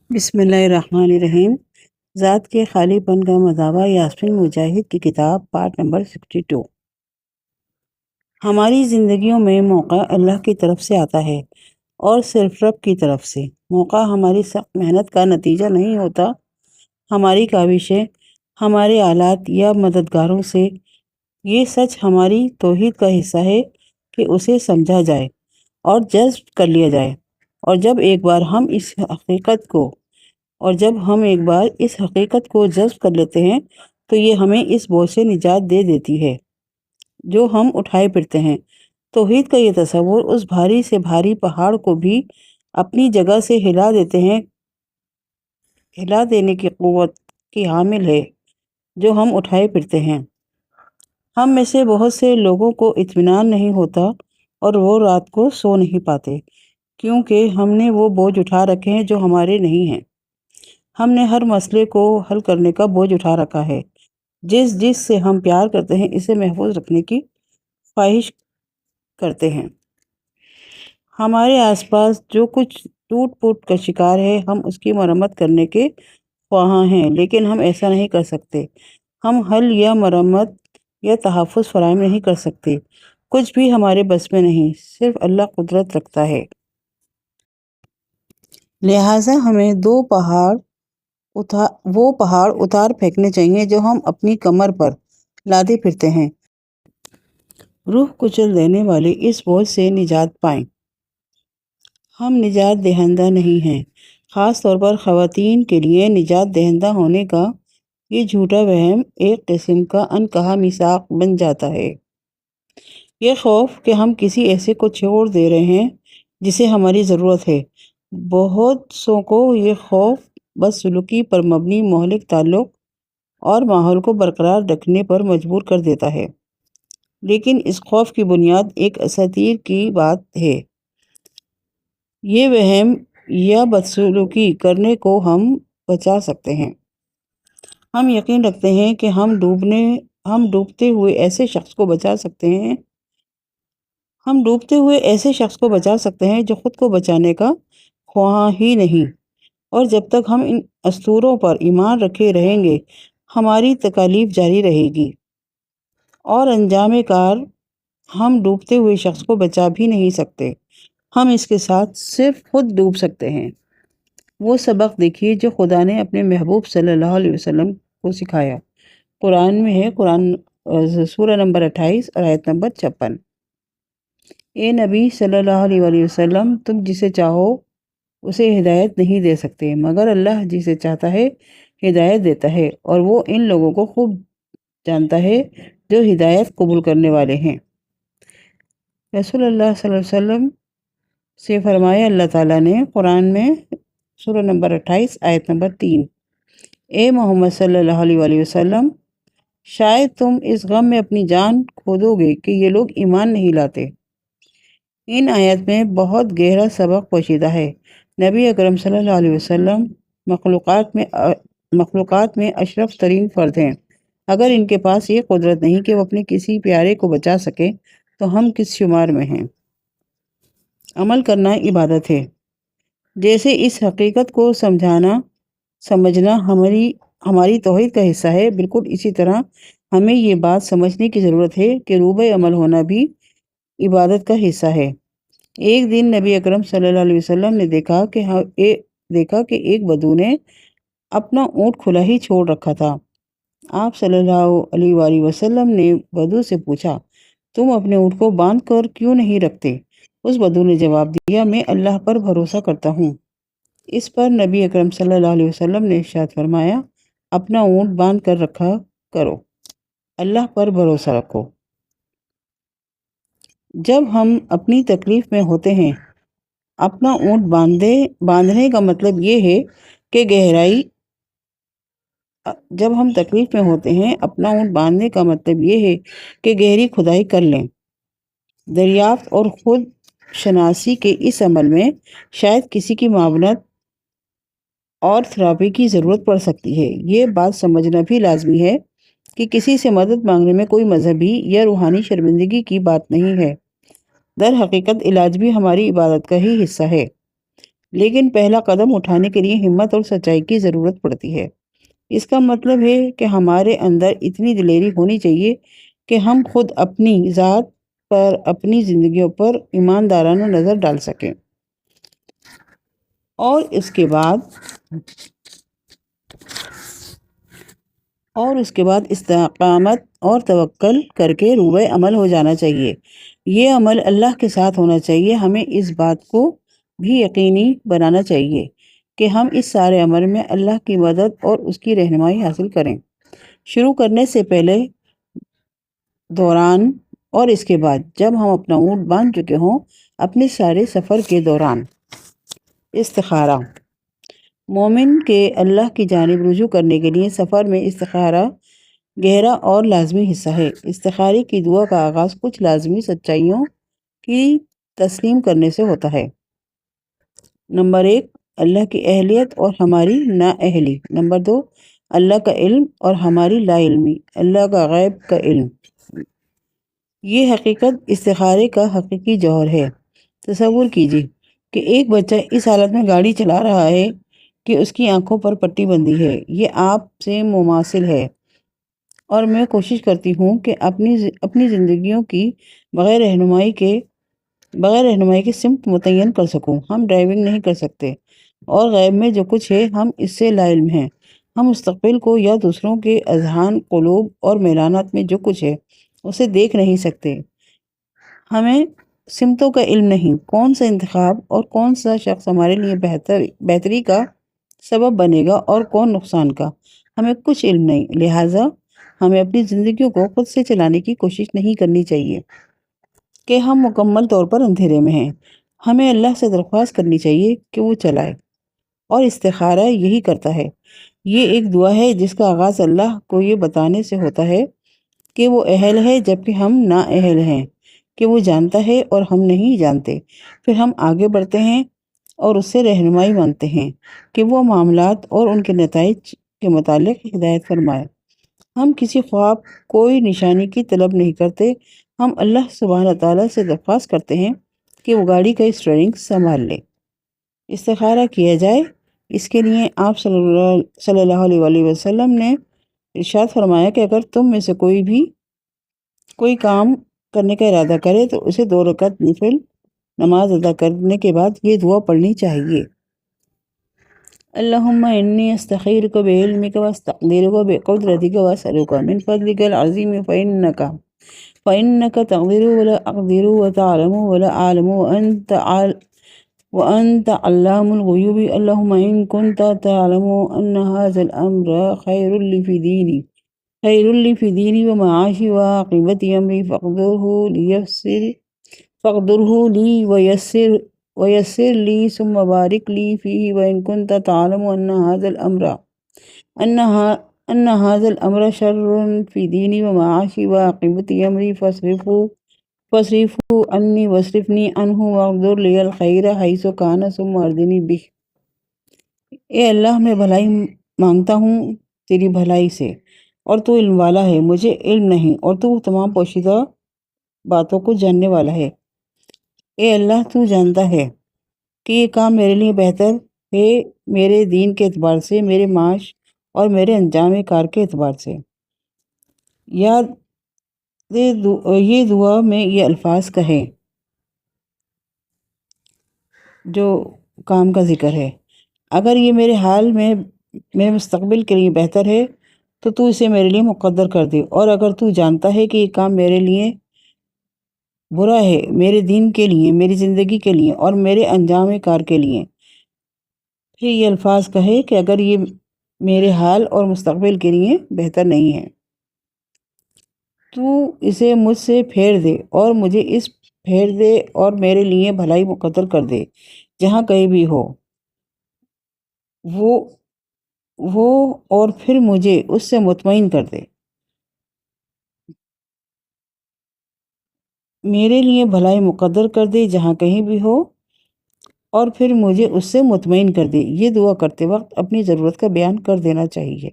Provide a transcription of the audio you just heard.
بسم اللہ الرحمن الرحیم۔ ذات کے خالی پن کا مذاق یاسمین مجاہد کی کتاب پارٹ نمبر 62۔ ہماری زندگیوں میں موقع اللہ کی طرف سے آتا ہے اور صرف رب کی طرف سے۔ موقع ہماری سخت محنت کا نتیجہ نہیں ہوتا، ہماری کاوشیں، ہمارے آلات یا مددگاروں سے۔ یہ سچ ہماری توحید کا حصہ ہے کہ اسے سمجھا جائے اور جذب کر لیا جائے، اور جب ایک بار ہم اس حقیقت کو جذب کر لیتے ہیں تو یہ ہمیں اس بوجھ سے نجات دے دیتی ہے جو ہم اٹھائے پھرتے ہیں۔ توحید کا یہ تصور اس بھاری سے بھاری پہاڑ کو بھی اپنی جگہ سے ہلا دینے کی قوت کی حامل ہے جو ہم اٹھائے پھرتے ہیں۔ ہم میں سے بہت سے لوگوں کو اطمینان نہیں ہوتا اور وہ رات کو سو نہیں پاتے، کیونکہ ہم نے وہ بوجھ اٹھا رکھے ہیں جو ہمارے نہیں ہیں۔ ہم نے ہر مسئلے کو حل کرنے کا بوجھ اٹھا رکھا ہے۔ جس سے ہم پیار کرتے ہیں اسے محفوظ رکھنے کی خواہش کرتے ہیں۔ ہمارے آس پاس جو کچھ ٹوٹ پھوٹ کا شکار ہے، ہم اس کی مرمت کرنے کے خواہاں ہیں، لیکن ہم ایسا نہیں کر سکتے۔ ہم حل یا مرمت یا تحفظ فراہم نہیں کر سکتے۔ کچھ بھی ہمارے بس میں نہیں، صرف اللہ قدرت رکھتا ہے۔ لہٰذا ہمیں وہ پہاڑ اتار پھینکنے چاہیے جو ہم اپنی کمر پر لادے پھرتے ہیں، روح کچل دینے والے اس بوجھ سے نجات پائیں۔ ہم نجات دہندہ نہیں ہیں۔ خاص طور پر خواتین کے لیے نجات دہندہ ہونے کا یہ جھوٹا وہم ایک قسم کا انکہا میثاق بن جاتا ہے۔ یہ خوف کہ ہم کسی ایسے کو چھوڑ دے رہے ہیں جسے ہماری ضرورت ہے۔ بہت سو کو یہ خوف بدسلوکی پر مبنی مہلک تعلق اور ماحول کو برقرار رکھنے پر مجبور کر دیتا ہے، لیکن اس خوف کی بنیاد ایک اساطیر کی بات ہے۔ یہ وہم یا بدسلوکی کرنے کو ہم بچا سکتے ہیں۔ ہم یقین رکھتے ہیں کہ ہم ڈوبتے ہوئے ایسے شخص کو بچا سکتے ہیں جو خود کو بچانے کا خواہاں ہی نہیں، اور جب تک ہم ان اسطوروں پر ایمان رکھے رہیں گے ہماری تکالیف جاری رہے گی، اور انجام کار ہم ڈوبتے ہوئے شخص کو بچا بھی نہیں سکتے، ہم اس کے ساتھ صرف خود ڈوب سکتے ہیں۔ وہ سبق دیکھیے جو خدا نے اپنے محبوب صلی اللہ علیہ وسلم کو سکھایا۔ قرآن میں ہے، سورہ نمبر 28 اور آیت نمبر 56۔ اے نبی صلی اللہ علیہ وآلہ وسلم، تم جسے چاہو اسے ہدایت نہیں دے سکتے، مگر اللہ جسے چاہتا ہے ہدایت دیتا ہے، اور وہ ان لوگوں کو خوب جانتا ہے جو ہدایت قبول کرنے والے ہیں۔ رسول اللہ صلی اللہ علیہ وسلم سے فرمایا اللہ تعالیٰ نے قرآن میں سورہ نمبر 28 آیت نمبر 3، اے محمد صلی اللہ علیہ وآلہ وسلم، شاید تم اس غم میں اپنی جان کھو دو گے کہ یہ لوگ ایمان نہیں لاتے۔ ان آیت میں بہت گہرا سبق پوشیدہ ہے۔ نبی اکرم صلی اللہ علیہ وسلم مخلوقات میں اشرف ترین فرد ہیں۔ اگر ان کے پاس یہ قدرت نہیں کہ وہ اپنے کسی پیارے کو بچا سکے تو ہم کس شمار میں ہیں؟ عمل کرنا عبادت ہے۔ جیسے اس حقیقت کو سمجھنا ہماری توحید کا حصہ ہے، بالکل اسی طرح ہمیں یہ بات سمجھنے کی ضرورت ہے کہ روبہ عمل ہونا بھی عبادت کا حصہ ہے۔ ایک دن نبی اکرم صلی اللہ علیہ وسلم نے دیکھا کہ ایک بدو نے اپنا اونٹ کھلا ہی چھوڑ رکھا تھا۔ آپ صلی اللہ علیہ وآلہ وسلم نے بدو سے پوچھا، تم اپنے اونٹ کو باندھ کر کیوں نہیں رکھتے؟ اس بدو نے جواب دیا، میں اللہ پر بھروسہ کرتا ہوں۔ اس پر نبی اکرم صلی اللہ علیہ وسلم نے ارشاد فرمایا، اپنا اونٹ باندھ کر رکھا کرو، اللہ پر بھروسہ رکھو۔ جب ہم اپنی تکلیف میں ہوتے ہیں اپنا اونٹ باندھنے کا مطلب یہ ہے کہ گہری کھدائی کر لیں۔ دریافت اور خود شناسی کے اس عمل میں شاید کسی کی معاونت اور تھراپی کی ضرورت پڑ سکتی ہے۔ یہ بات سمجھنا بھی لازمی ہے کہ کسی سے مدد مانگنے میں کوئی مذہبی یا روحانی شرمندگی کی بات نہیں ہے۔ در حقیقت علاج بھی ہماری عبادت کا ہی حصہ ہے۔ لیکن پہلا قدم اٹھانے کے لیے ہمت اور سچائی کی ضرورت پڑتی ہے۔ اس کا مطلب ہے کہ ہمارے اندر اتنی دلیری ہونی چاہیے کہ ہم خود اپنی ذات پر، اپنی زندگیوں پر ایماندارانہ نظر ڈال سکیں، اور اس کے بعد استقامت اور توکل کر کے روبہ عمل ہو جانا چاہیے۔ یہ عمل اللہ کے ساتھ ہونا چاہیے۔ ہمیں اس بات کو بھی یقینی بنانا چاہیے کہ ہم اس سارے عمل میں اللہ کی مدد اور اس کی رہنمائی حاصل کریں، شروع کرنے سے پہلے، دوران اور اس کے بعد، جب ہم اپنا اونٹ باندھ چکے ہوں۔ اپنے سارے سفر کے دوران استخارہ مومن کے اللہ کی جانب رجوع کرنے کے لیے سفر میں استخارہ گہرا اور لازمی حصہ ہے۔ استخارے کی دعا کا آغاز کچھ لازمی سچائیوں کی تسلیم کرنے سے ہوتا ہے۔ نمبر 1، اللہ کی اہلیت اور ہماری نااہلی۔ نمبر 2، اللہ کا علم اور ہماری لا علمی، اللہ کا غیب کا علم۔ یہ حقیقت استخارے کا حقیقی جوہر ہے۔ تصور کیجیے کہ ایک بچہ اس حالت میں گاڑی چلا رہا ہے کہ اس کی آنکھوں پر پٹی بندھی ہے۔ یہ آپ سے مماثل ہے، اور میں کوشش کرتی ہوں کہ اپنی زندگیوں کی بغیر رہنمائی کی سمت متعین کر سکوں۔ ہم ڈرائیونگ نہیں کر سکتے، اور غیب میں جو کچھ ہے ہم اس سے لا علم ہیں۔ ہم مستقبل کو یا دوسروں کے اذہان، قلوب اور میلانات میں جو کچھ ہے اسے دیکھ نہیں سکتے۔ ہمیں سمتوں کا علم نہیں، کون سا انتخاب اور کون سا شخص ہمارے لیے بہتری کا سبب بنے گا اور کون نقصان کا، ہمیں کچھ علم نہیں۔ لہٰذا ہمیں اپنی زندگیوں کو خود سے چلانے کی کوشش نہیں کرنی چاہیے کہ ہم مکمل طور پر اندھیرے میں ہیں۔ ہمیں اللہ سے درخواست کرنی چاہیے کہ وہ چلائے، اور استخارہ یہی کرتا ہے۔ یہ ایک دعا ہے جس کا آغاز اللہ کو یہ بتانے سے ہوتا ہے کہ وہ اہل ہے جبکہ ہم نااہل ہیں، کہ وہ جانتا ہے اور ہم نہیں جانتے۔ پھر ہم آگے بڑھتے ہیں اور اس سے رہنمائی مانگتے ہیں کہ وہ معاملات اور ان کے نتائج کے متعلق ہدایت فرمائے۔ ہم کسی خواب، کوئی نشانی کی طلب نہیں کرتے، ہم اللہ سبحانہ تعالیٰ سے درخواست کرتے ہیں کہ وہ گاڑی کا اسٹیئرنگ سنبھال لے۔ استخارہ کیا جائے، اس کے لیے آپ صلی اللہ علیہ وآلہ وسلم نے ارشاد فرمایا کہ اگر تم میں سے کوئی کام کرنے کا ارادہ کرے تو اسے 2 رکعت نفل نماز ادا کرنے کے بعد یہ دعا پڑھنی چاہیے۔ اللہم انی استخیرک بعلمک واستقدرک بقدرتک واسألک من فضلک العظیم فإنک تقدر ولا اقدر وتعلم ولا اعلم وانت علام الغیوب۔ اللہم ان کنت تعلم ان هذا الامر خیر لی فی دینی ومعاشی وعاقبت امری فاقدره لی ویسر لی ثم بارک لی فیہ، وإن كنت تعلم ان هذا الامر شر فی دینی ومعاشی وعاقبت امری فاصرفه عنی واصرفنی عنہ واقدر لی الخیر حیث کان ثم اردنی بہ۔ اے اللہ، میں بھلائی مانگتا ہوں تیری بھلائی سے، اور تو علم والا ہے، مجھے علم نہیں، اور تو تمام پوشیدہ باتوں کو جاننے والا ہے۔ اے اللہ، تو جانتا ہے کہ یہ کام میرے لیے بہتر ہے، میرے دین کے اعتبار سے، میرے معاش اور میرے انجام کار کے اعتبار سے۔ یہ دعا میں یہ الفاظ کہیں جو کام کا ذکر ہے۔ اگر یہ میرے حال میں میرے مستقبل کے لیے بہتر ہے تو اسے میرے لیے مقدر کر دے، اور اگر تو جانتا ہے کہ یہ کام میرے لیے برا ہے، میرے دین کے لیے، میری زندگی کے لیے اور میرے انجام کار کے لیے، پھر یہ الفاظ کہے کہ اگر یہ میرے حال اور مستقبل کے لیے بہتر نہیں ہے تو اسے مجھ سے پھیر دے، اور مجھے اس پھیر دے اور میرے لیے بھلائی مقدر کر دے جہاں کہیں بھی ہو وہ اور پھر مجھے اس سے مطمئن کر دے۔ میرے لیے بھلائی مقدر کر دے جہاں کہیں بھی ہو، اور پھر مجھے اس سے مطمئن کر دے۔ یہ دعا کرتے وقت اپنی ضرورت کا بیان کر دینا چاہیے۔